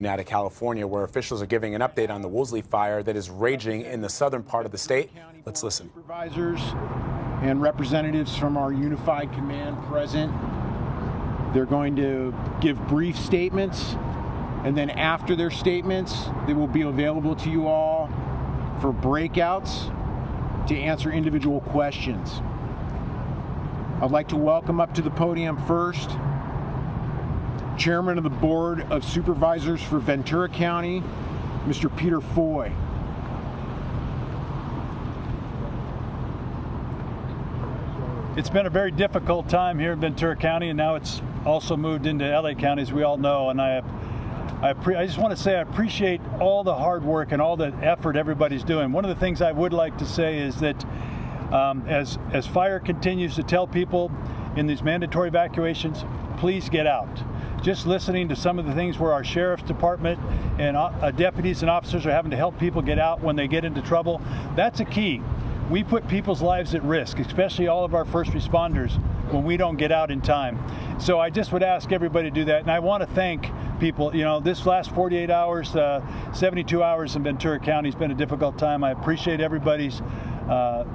Out of California, where officials are giving an update on the wildfire that is raging in the southern part of the state. Let's listen. Supervisors and representatives from our unified command present. They're going to give brief statements, and then after their statements, they will be available to you all for breakouts to answer individual questions. I'd like to welcome up to the podium first Chairman of the Board of Supervisors for Ventura County, Mr. Peter Foy. It's been a very difficult time here in Ventura County, and now it's also moved into LA County, as we all know. And I just want to say I appreciate all the hard work and all the effort everybody's doing. One of the things I would like to say is that as fire continues to tell people in these mandatory evacuations, please get out. Just listening to some of the things where our sheriff's department and deputies and officers are having to help people get out when they get into trouble, that's a key. We put people's lives at risk, especially all of our first responders, when we don't get out in time. So I just would ask everybody to do that. And I want to thank people. You know, this last 48 hours, 72 hours in Ventura County has been a difficult time. I appreciate everybody's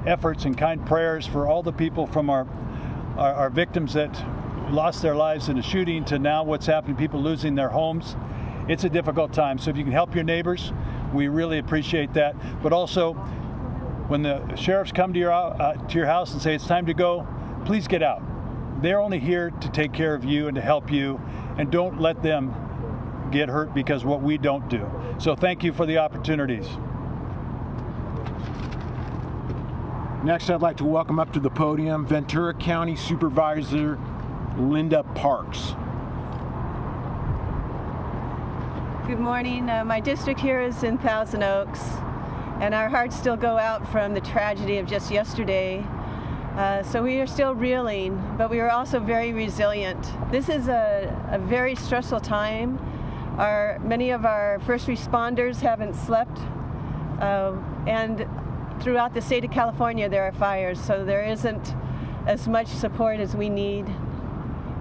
efforts and kind prayers for all the people from our victims that lost their lives in a shooting to now what's happening, people losing their homes. It's a difficult time. So if you can help your neighbors, we really appreciate that. But also, when the sheriffs come to your house and say it's time to go, please get out. They're only here to take care of you and to help you, and don't let them get hurt because of what we don't do. So thank you for the opportunities. Next, I'd like to welcome up to the podium Ventura County Supervisor Linda Parks. Good morning. My district here is in Thousand Oaks, and our hearts still go out from the tragedy of just yesterday. So we are still reeling, but we are also very resilient. This is a very stressful time. Many of our first responders haven't slept, and throughout the state of California there are fires, so there isn't as much support as we need.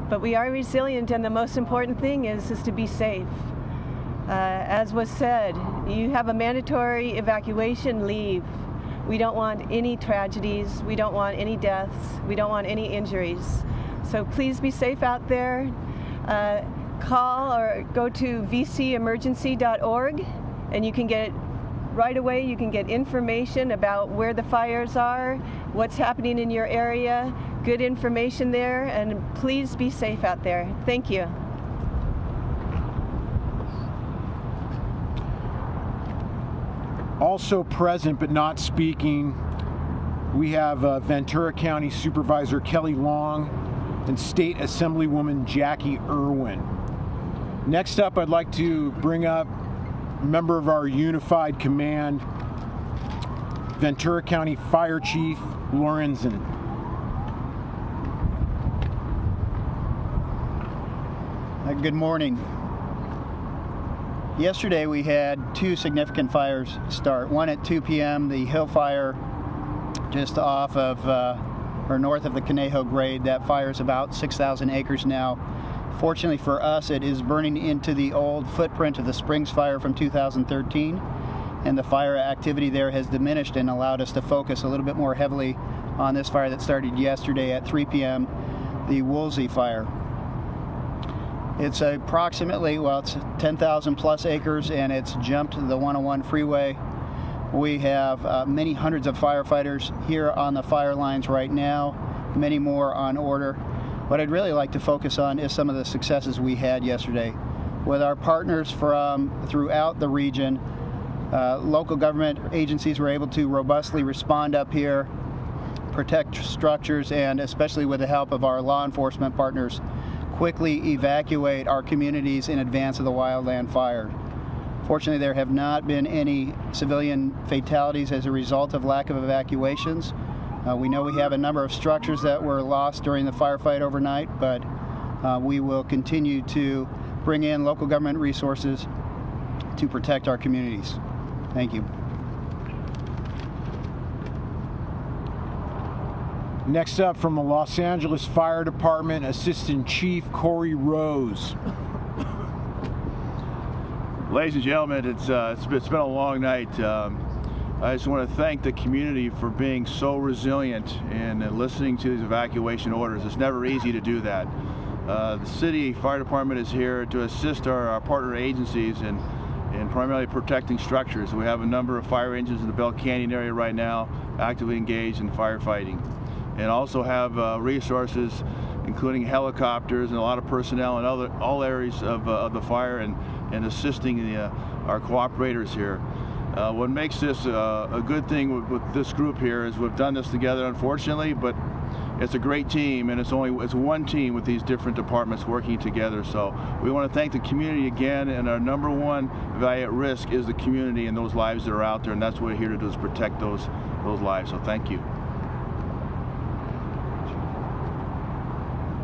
But we are resilient, and the most important thing is to be safe. As was said, you have a mandatory evacuation, leave. We don't want any tragedies. We don't want any deaths. We don't want any injuries. So please be safe out there. Call or go to vcemergency.org, and you can get right away. You can get information about where the fires are, what's happening in your area, good information there, and please be safe out there. Thank you. Also present but not speaking, we have Ventura County Supervisor Kelly Long and State Assemblywoman Jackie Irwin. Next up, I'd like to bring up a member of our unified command, Ventura County Fire Chief Lorenz. Good morning. Yesterday we had two significant fires start. One at 2 p.m., the Hill Fire just off of or north of the Conejo grade. That fire is about 6,000 acres now. Fortunately for us, it is burning into the old footprint of the Springs fire from 2013, and the fire activity there has diminished and allowed us to focus a little bit more heavily on this fire that started yesterday at 3 p.m., the Woolsey fire. It's approximately, well, it's 10,000 plus acres, and it's jumped the 101 freeway. We have many hundreds of firefighters here on the fire lines right now, many more on order. What I'd really like to focus on is some of the successes we had yesterday. With our partners from throughout the region, local government agencies were able to robustly respond up here, protect structures, and especially with the help of our law enforcement partners, quickly evacuate our communities in advance of the wildland fire. Fortunately, there have not been any civilian fatalities as a result of lack of evacuations. We know we have a number of structures that were lost during the firefight overnight, but we will continue to bring in local government resources to protect our communities. Thank you. Next up, from the Los Angeles Fire Department, Assistant Chief Cory Rose. Ladies and gentlemen, it's been a long night. I just want to thank the community for being so resilient and listening to these evacuation orders. It's never easy to do that. The city fire department is here to assist our partner agencies in primarily protecting structures. We have a number of fire engines in the Bell Canyon area right now actively engaged in firefighting, and also have resources including helicopters and a lot of personnel in all areas of the fire and assisting our cooperators here. What makes this a good thing with this group here is we've done this together, unfortunately, but it's a great team, and it's one team with these different departments working together. So we want to thank the community again, and our number one value at risk is the community and those lives that are out there, and that's what we're here to do, is protect those lives. So thank you.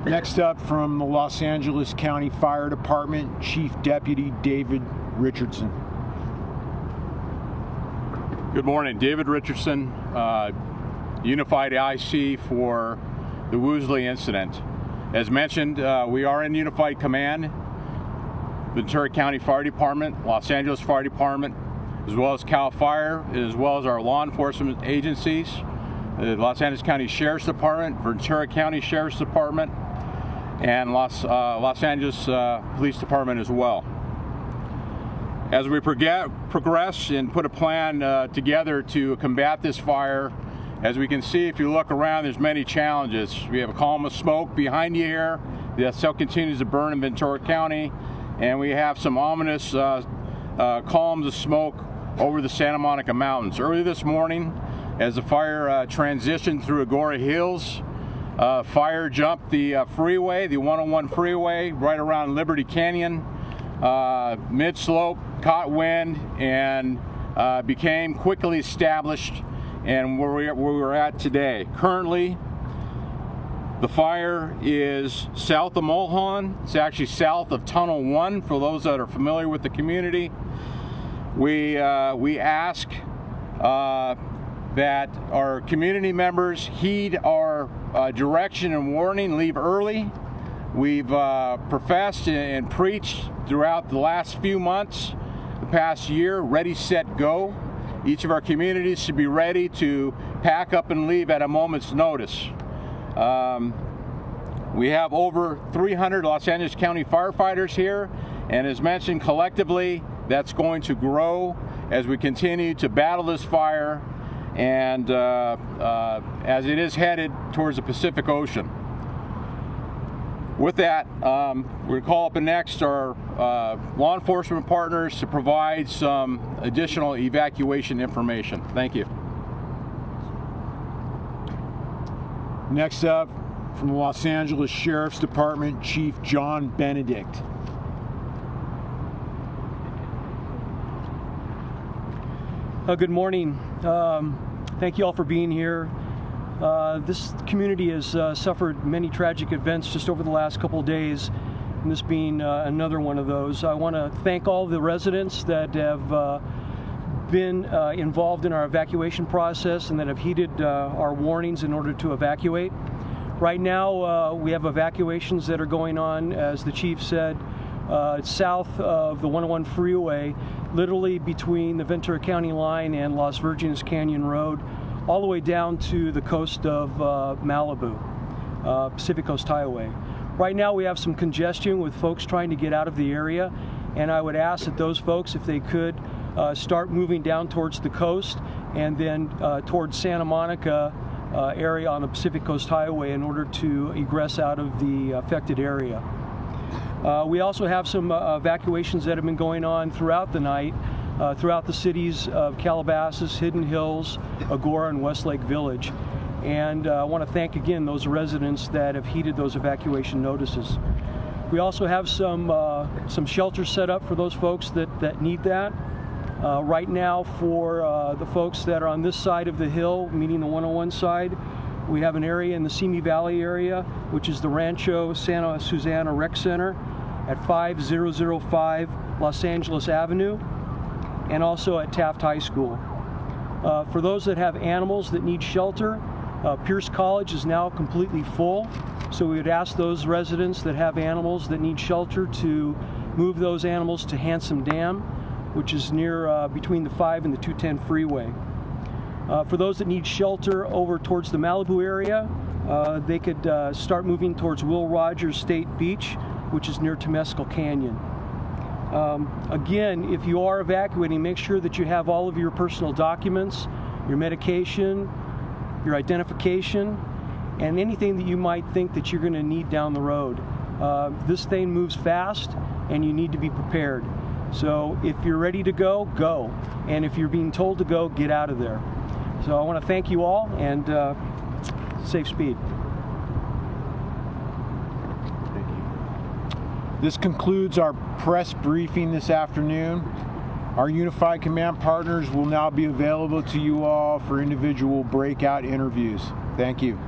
Next up, from the Los Angeles County Fire Department, Chief Deputy David Richardson. Good morning, David Richardson, Unified IC for the Wolseley incident. As mentioned, we are in Unified Command, Ventura County Fire Department, Los Angeles Fire Department, as well as CAL FIRE, as well as our law enforcement agencies, the Los Angeles County Sheriff's Department, Ventura County Sheriff's Department, and Los Angeles Police Department as well. As we progress and put a plan together to combat this fire, as we can see, if you look around, there's many challenges. We have a column of smoke behind you here that still continues to burn in Ventura County, and we have some ominous columns of smoke over the Santa Monica Mountains. Early this morning, as the fire transitioned through Agora Hills, fire jumped the freeway, the 101 freeway, right around Liberty Canyon, mid-slope, caught wind, and became quickly established and where we're at today. Currently, the fire is south of Mulholland. It's actually south of Tunnel 1 for those that are familiar with the community. We ask that our community members heed our direction and warning, leave early. We've professed and preached throughout the last few months, the past year, ready, set, go. Each of our communities should be ready to pack up and leave at a moment's notice. We have over 300 Los Angeles County firefighters here, and as mentioned, collectively, that's going to grow as we continue to battle this fire and as it is headed towards the Pacific Ocean. With that, we're going to call up next our law enforcement partners to provide some additional evacuation information. Thank you. Next up, from the Los Angeles Sheriff's Department, Chief John Benedict. Good morning. Thank you all for being here. This community has suffered many tragic events just over the last couple of days, and this being another one of those. I want to thank all the residents that have been involved in our evacuation process and that have heeded our warnings in order to evacuate. Right now, we have evacuations that are going on, as the chief said. It's south of the 101 freeway, literally between the Ventura County line and Las Virgenes Canyon Road, all the way down to the coast of Malibu, Pacific Coast Highway. Right now we have some congestion with folks trying to get out of the area, and I would ask that those folks, if they could, start moving down towards the coast and then towards Santa Monica area on the Pacific Coast Highway in order to egress out of the affected area. We also have some evacuations that have been going on throughout the night, throughout the cities of Calabasas, Hidden Hills, Agora, and Westlake Village. And I want to thank again those residents that have heeded those evacuation notices. We also have some shelters set up for those folks that need that. Right now, for the folks that are on this side of the hill, meaning the 101 side, we have an area in the Simi Valley area, which is the Rancho Santa Susana Rec Center at 5005 Los Angeles Avenue, and also at Taft High School. For those that have animals that need shelter, Pierce College is now completely full, so we would ask those residents that have animals that need shelter to move those animals to Handsome Dam. which is near between the 5 and the 210 freeway. For those that need shelter over towards the Malibu area, they could start moving towards Will Rogers State Beach, which is near Temescal Canyon. Again, if you are evacuating, make sure that you have all of your personal documents, your medication, your identification, and anything that you might think that you're going to need down the road. This thing moves fast, and you need to be prepared. So if you're ready to go, go. And if you're being told to go, get out of there. So I want to thank you all, and safe speed. This concludes our press briefing this afternoon. Our Unified Command partners will now be available to you all for individual breakout interviews. Thank you.